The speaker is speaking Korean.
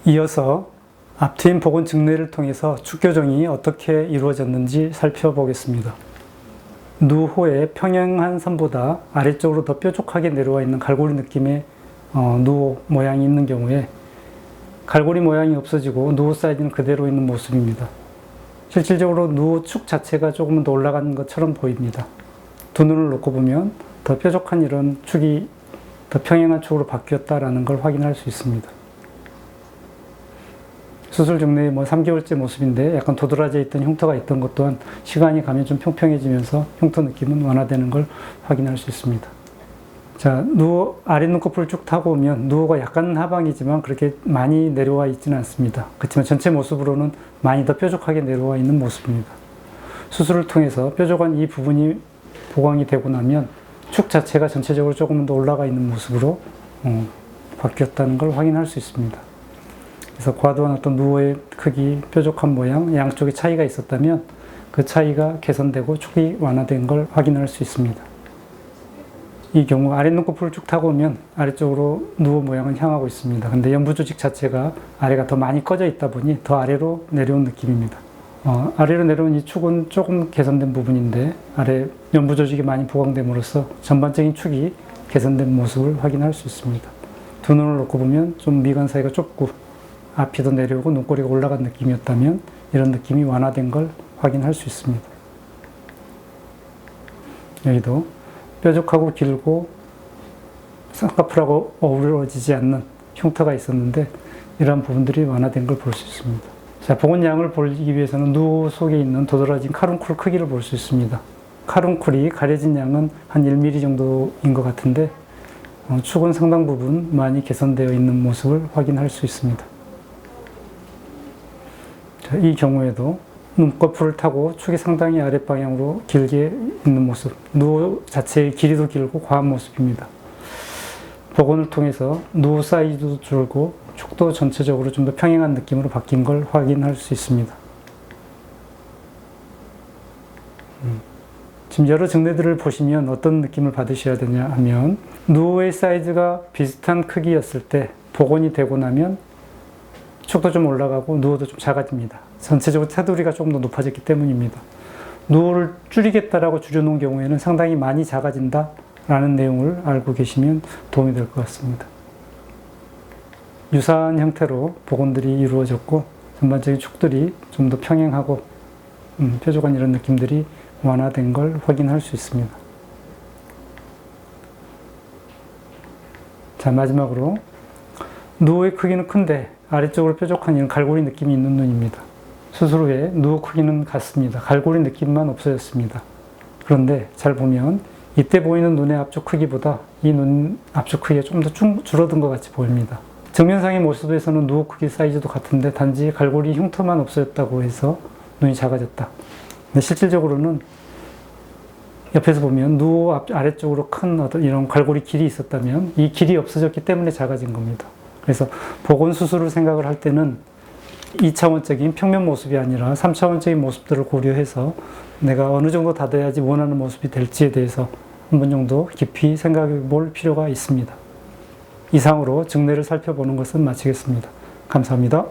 이어서 앞트임 복원 증례를 통해서 축 교정이 어떻게 이루어졌는지 살펴보겠습니다. 누호의 평행한 선보다 아래쪽으로 더 뾰족하게 내려와 있는 갈고리 느낌의 누호 모양이 있는 경우에 갈고리 모양이 없어지고 누호 사이즈는 그대로 있는 모습입니다. 실질적으로 누호 축 자체가 조금 더 올라간 것처럼 보입니다. 두 눈을 놓고 보면 더 뾰족한 이런 축이 더 평행한 축으로 바뀌었다는 걸 확인할 수 있습니다. 수술 증례의 3개월째 모습인데 약간 도드라져 있던 흉터가 있던 것 또한 시간이 가면 좀 평평해지면서 흉터 느낌은 완화되는 걸 확인할 수 있습니다. 자, 누호 아래 눈꺼풀을 쭉 타고 오면 누호가 약간 하방이지만 그렇게 많이 내려와 있지는 않습니다. 그렇지만 전체 모습으로는 많이 더 뾰족하게 내려와 있는 모습입니다. 수술을 통해서 뾰족한 이 부분이 보강이 되고 나면 축 자체가 전체적으로 조금 더 올라가 있는 모습으로 바뀌었다는 걸 확인할 수 있습니다. 그래서 과도한 어떤 누호의 크기, 뾰족한 모양, 양쪽에 차이가 있었다면 그 차이가 개선되고 축이 완화된 걸 확인할 수 있습니다. 이 경우 아래 눈꺼풀을 쭉 타고 오면 아래쪽으로 누호 모양은 향하고 있습니다. 근데 연부 조직 자체가 아래가 더 많이 꺼져 있다 보니 더 아래로 내려온 느낌입니다. 아래로 내려온 이 축은 조금 개선된 부분인데 아래 연부 조직이 많이 보강됨으로써 전반적인 축이 개선된 모습을 확인할 수 있습니다. 두 눈을 놓고 보면 좀 미간 사이가 좁고 앞이 더 내려오고 눈꼬리가 올라간 느낌이었다면 이런 느낌이 완화된 걸 확인할 수 있습니다. 여기도 뾰족하고 길고 쌍꺼풀하고 어우러지지 않는 흉터가 있었는데 이러한 부분들이 완화된 걸 볼 수 있습니다. 자, 복원량을 보기 위해서는 누호 속에 있는 도드라진 카룬쿨 크기를 볼 수 있습니다. 카룬쿨이 가려진 양은 한 1mm 정도인 것 같은데 축은 상당 부분 많이 개선되어 있는 모습을 확인할 수 있습니다. 자, 이 경우에도 눈꺼풀을 타고 축이 상당히 아랫방향으로 길게 있는 모습, 누호 자체의 길이도 길고 과한 모습입니다. 복원을 통해서 누호 사이즈도 줄고 축도 전체적으로 좀 더 평행한 느낌으로 바뀐 걸 확인할 수 있습니다. 지금 여러 증례들을 보시면 어떤 느낌을 받으셔야 되냐 하면 누호의 사이즈가 비슷한 크기였을 때 복원이 되고 나면 축도 좀 올라가고 누호도 좀 작아집니다. 전체적으로 테두리가 조금 더 높아졌기 때문입니다. 누호를 줄이겠다라고 줄여놓은 경우에는 상당히 많이 작아진다라는 내용을 알고 계시면 도움이 될 것 같습니다. 유사한 형태로 복원들이 이루어졌고 전반적인 축들이 좀 더 평행하고 뾰족한 이런 느낌들이 완화된 걸 확인할 수 있습니다. 자, 마지막으로 누호의 크기는 큰데 아래쪽으로 뾰족한 이런 갈고리 느낌이 있는 눈입니다. 수술 후에 누호 크기는 같습니다. 갈고리 느낌만 없어졌습니다. 그런데 잘 보면 이때 보이는 눈의 앞쪽 크기보다 이 눈 앞쪽 크기가 좀 더 줄어든 것 같이 보입니다. 정면상의 모습에서는 누호 크기 사이즈도 같은데 단지 갈고리 흉터만 없어졌다고 해서 눈이 작아졌다. 근데 실질적으로는 옆에서 보면 누호 아래쪽으로 큰 어떤 이런 갈고리 길이 있었다면 이 길이 없어졌기 때문에 작아진 겁니다. 그래서 복원 수술을 생각을 할 때는 2차원적인 평면 모습이 아니라 3차원적인 모습들을 고려해서 내가 어느 정도 다뤄야지 원하는 모습이 될지에 대해서 한 번 정도 깊이 생각해 볼 필요가 있습니다. 이상으로 증례를 살펴보는 것은 마치겠습니다. 감사합니다.